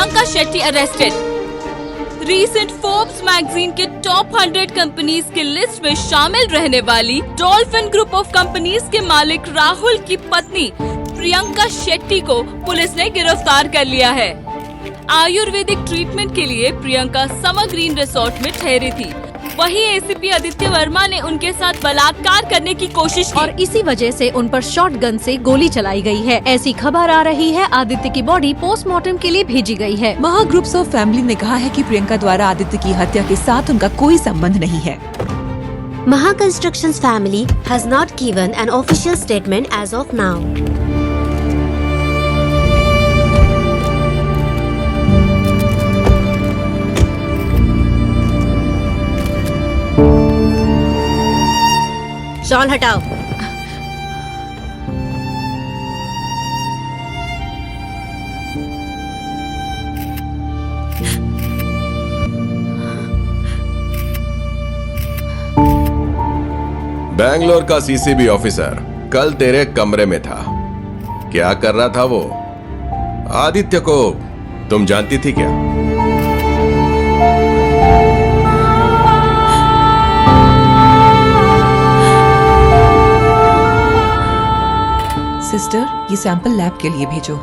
Priyanka Shetty arrested. Recent Forbes magazine के top 100 companies की list में शामिल रहने वाली डॉल्फिन ग्रुप ऑफ कंपनीज के मालिक राहुल की पत्नी प्रियंका शेट्टी को पुलिस ने गिरफ्तार कर लिया है। आयुर्वेदिक ट्रीटमेंट के लिए प्रियंका समर ग्रीन रिसोर्ट में ठहरी थी। वहीं एसीपी आदित्य वर्मा ने उनके साथ बलात्कार करने की कोशिश की और इसी वजह से उन पर शॉटगन से गोली चलाई गई है। ऐसी खबर आ रही है। आदित्य की बॉडी पोस्टमार्टम के लिए भेजी गई है। महा ग्रुप्स ऑफ फैमिली ने कहा है कि प्रियंका द्वारा आदित्य की हत्या के साथ उनका कोई संबंध नहीं है। Maha Constructions family has not given an official statement as of now. Shawl हटाओ। बैंगलोर का सीसीबी ऑफिसर कल तेरे कमरे में था। क्या कर रहा था वो? आदित्य को तुम जानती थी क्या? सिस्टर, ये सैंपल लैब के लिए भेजो।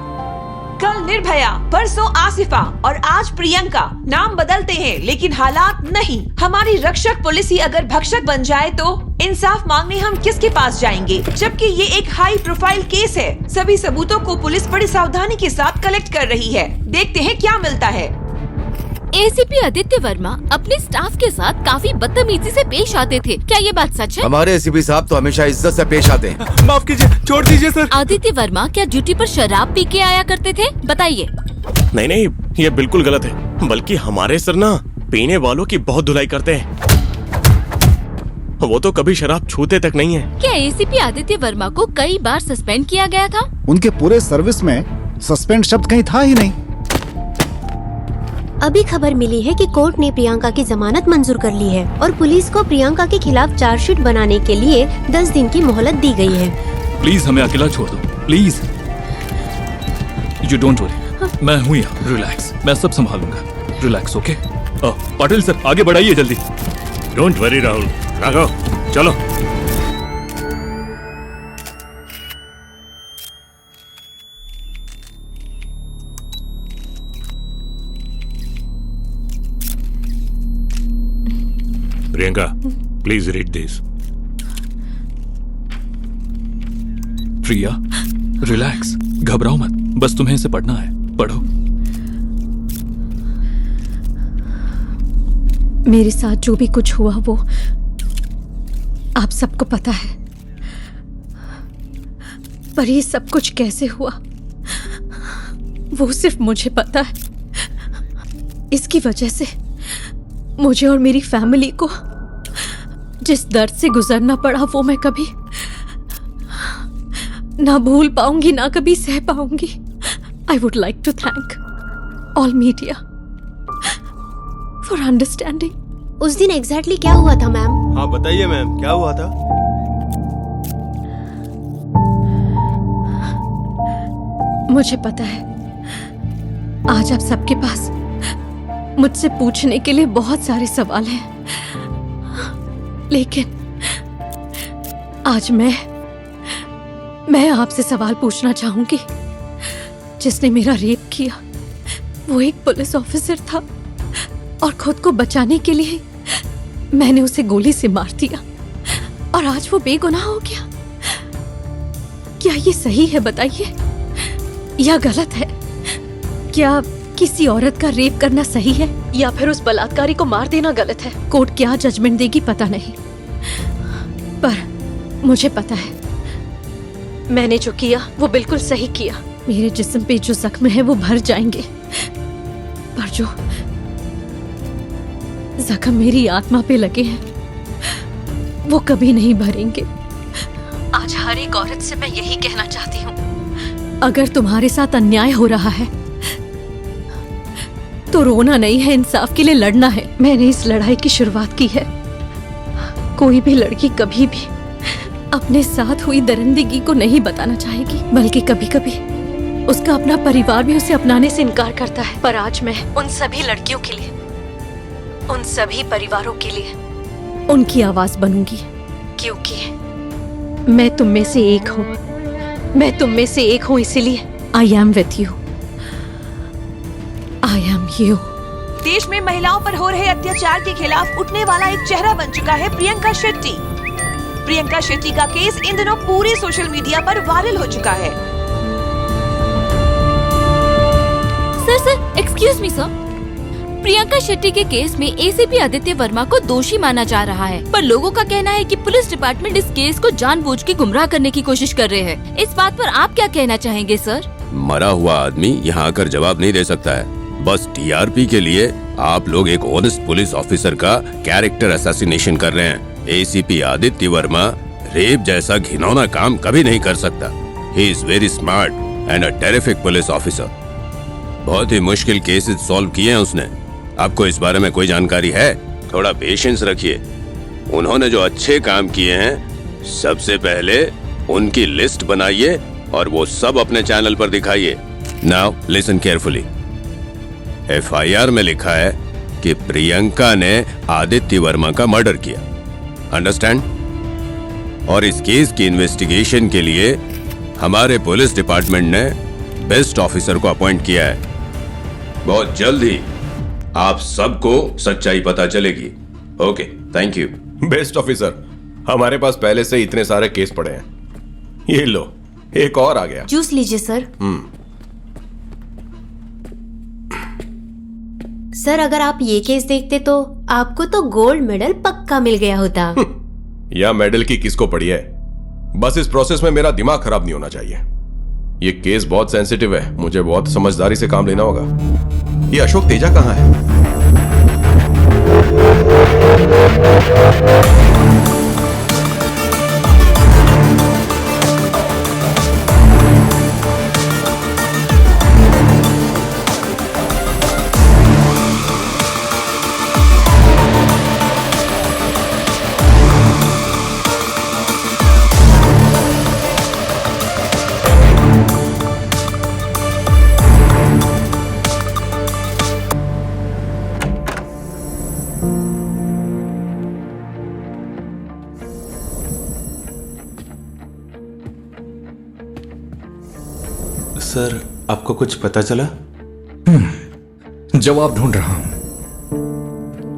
कल निर्भया, परसों आसिफा और आज प्रियंका। नाम बदलते हैं लेकिन हालात नहीं। हमारी रक्षक पुलिस ही अगर भक्षक बन जाए तो इंसाफ मांगने हम किसके पास जाएंगे? जबकि ये एक हाई प्रोफाइल केस है। सभी सबूतों को पुलिस बड़ी सावधानी के साथ कलेक्ट कर रही है। देखते हैं क्या मिलता है। एसीपी आदित्य वर्मा अपने स्टाफ के साथ काफी बदतमीजी से पेश आते थे। क्या ये बात सच है? हमारे एसीपी साहब तो हमेशा इज्जत से पेश आते हैं। माफ कीजिए, छोड़ दीजिए सर। आदित्य वर्मा क्या ड्यूटी पर शराब पी के आया करते थे? बताइए। नहीं नहीं, ये बिल्कुल गलत है। बल्कि हमारे सर ना पीने वालों की बहुत धुलाई करते हैं। वो तो कभी शराब छूते तक नहीं है। क्या एसीपी आदित्य वर्मा को कई बार सस्पेंड किया गया था? उनके पूरे सर्विस में सस्पेंड शब्द कहीं था ही नहीं। अभी खबर मिली है कि कोर्ट ने प्रियंका की जमानत मंजूर कर ली है और पुलिस को प्रियंका के खिलाफ चार्जशीट बनाने के लिए 10 दिन की मोहलत दी गई है। प्लीज हमें अकेला छोड़ दो, प्लीज। यू डोंट वरी, मैं हूँ यहाँ। रिलैक्स, मैं सब संभालूंगा। Relax, okay? पाटिल सर, आगे बढ़ाइए जल्दी। डोंट वरी राहुल, राघव चलो। Priyanka, please read this. Priya, relax, घबराओ मत। बस तुम्हें इसे पढ़ना है, पढ़ो। मेरे साथ जो भी कुछ हुआ वो आप सबको पता है, पर ये सब कुछ कैसे हुआ वो सिर्फ मुझे पता है। इसकी वजह से मुझे और मेरी फैमिली को जिस दर्द से गुजरना पड़ा वो मैं कभी ना भूल पाऊंगी, ना कभी सह पाऊंगी। I would like to thank all media for understanding. उस दिन एग्जैक्टली क्या हुआ था मैम? हाँ बताइए मैम, क्या हुआ था? मुझे पता है आज आप सबके पास मुझसे पूछने के लिए बहुत सारे सवाल हैं, लेकिन आज मैं आपसे सवाल पूछना चाहूंगी। जिसने मेरा रेप किया वो एक पुलिस ऑफिसर था और खुद को बचाने के लिए मैंने उसे गोली से मार दिया और आज वो बेगुनाह हो गया। क्या ये सही है बताइए या गलत है? क्या किसी औरत का रेप करना सही है या फिर उस बलात्कारी को मार देना गलत है? कोर्ट क्या जजमेंट देगी पता नहीं, पर मुझे पता है मैंने जो किया वो बिल्कुल सही किया। मेरे जिस्म पे जो जख्म है वो भर जाएंगे, पर जो जख्म मेरी आत्मा पे लगे हैं वो कभी नहीं भरेंगे। आज हर एक औरत से मैं यही कहना चाहती हूँ, अगर तुम्हारे साथ अन्याय हो रहा है तो रोना नहीं है, इंसाफ के लिए लड़ना है। मैंने इस लड़ाई की शुरुआत की है। कोई भी लड़की कभी भी अपने साथ हुई दरिंदगी को नहीं बताना चाहेगी, बल्कि कभी कभी उसका अपना परिवार भी उसे अपनाने से इनकार करता है। पर आज मैं उन सभी लड़कियों के लिए, उन सभी परिवारों के लिए उनकी आवाज बनूंगी, क्योंकि मैं तुम में से एक हूँ। मैं तुम में से एक हूँ, इसीलिए I am with you. I am you. देश में महिलाओं पर हो रहे अत्याचार के खिलाफ उठने वाला एक चेहरा बन चुका है प्रियंका शेट्टी। प्रियंका शेट्टी का केस इन दिनों पूरे सोशल मीडिया पर वायरल हो चुका है। Sir excuse me sir, Priyanka Shetty के केस में एसीपी आदित्य वर्मा को दोषी माना जा रहा है, पर लोगों का कहना है कि पुलिस डिपार्टमेंट इस केस को जानबूझ के गुमराह करने की कोशिश कर रहे हैं। इस बात पर आप क्या कहना चाहेंगे सर? मरा हुआ आदमी यहाँ आकर जवाब नहीं दे सकता है। बस टीआरपी के लिए आप लोग एक ऑनेस्ट पुलिस ऑफिसर का कैरेक्टर असैसिनेशन कर रहे हैं। एसीपी आदित्य वर्मा रेप जैसा घिनौना काम कभी नहीं कर सकता। He is very smart and a terrific police officer. बहुत ही मुश्किल केसेस सॉल्व किए हैं उसने। आपको इस बारे में कोई जानकारी है? थोड़ा पेशेंस रखिए। उन्होंने जो अच्छे काम किए हैं, सबसे पहले उनकी लिस्ट बनाइए और वो सब अपने चैनल पर दिखाइए। Now listen carefully. एफआईआर में लिखा है कि प्रियंका ने आदित्य वर्मा का मर्डर किया, अंडरस्टैंड? और इस केस की इन्वेस्टिगेशन के लिए हमारे पुलिस डिपार्टमेंट ने बेस्ट ऑफिसर को अपॉइंट किया है। बहुत जल्द ही आप सबको सच्चाई पता चलेगी। Okay, thank you. Best officer, हमारे पास पहले से इतने सारे केस पड़े हैं। ये लो, एक और आ गया। जूस लीजिए सर। सर, अगर आप ये केस देखते तो आपको तो गोल्ड मेडल पक्का मिल गया होता। या मेडल की किसको पड़ी है? बस इस प्रोसेस में मेरा दिमाग खराब नहीं होना चाहिए। ये केस बहुत सेंसिटिव है, मुझे बहुत समझदारी से काम लेना होगा। ये अशोक तेजा कहाँ है? सर, आपको कुछ पता चला? जवाब ढूंढ रहा हूं।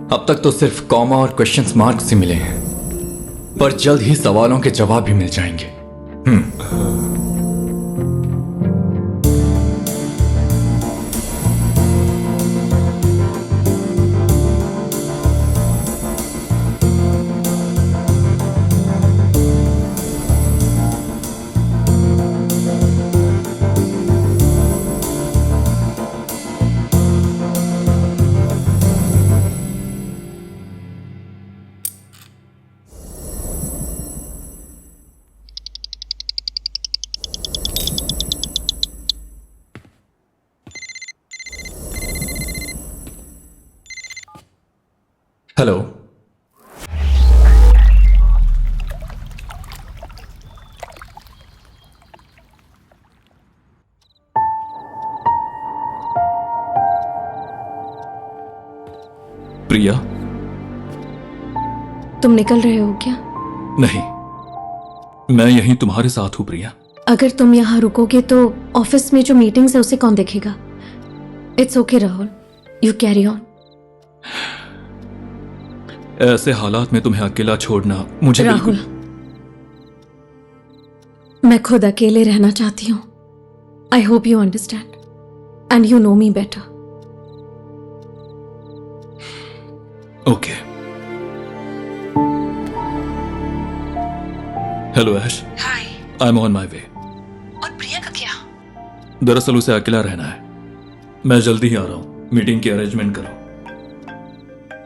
अब तक तो सिर्फ कॉमा और क्वेश्चन मार्क्स ही मिले हैं, पर जल्द ही सवालों के जवाब भी मिल जाएंगे। हेलो, प्रिया, तुम निकल रहे हो क्या? नहीं, मैं यहीं तुम्हारे साथ हूं प्रिया। अगर तुम यहाँ रुकोगे तो ऑफिस में जो मीटिंग्स है उसे कौन देखेगा? It's okay Rahul, you carry on. ऐसे हालात में तुम्हें अकेला छोड़ना मुझे राहुल, मैं खुद अकेले रहना चाहती हूँ। I hope you understand and you know me better. Okay. Hello Aish. Hi. I am on my way. और प्रिया का क्या? दरअसल उसे अकेला रहना है। मैं जल्दी ही आ रहा हूँ, मीटिंग की अरेंजमेंट करो।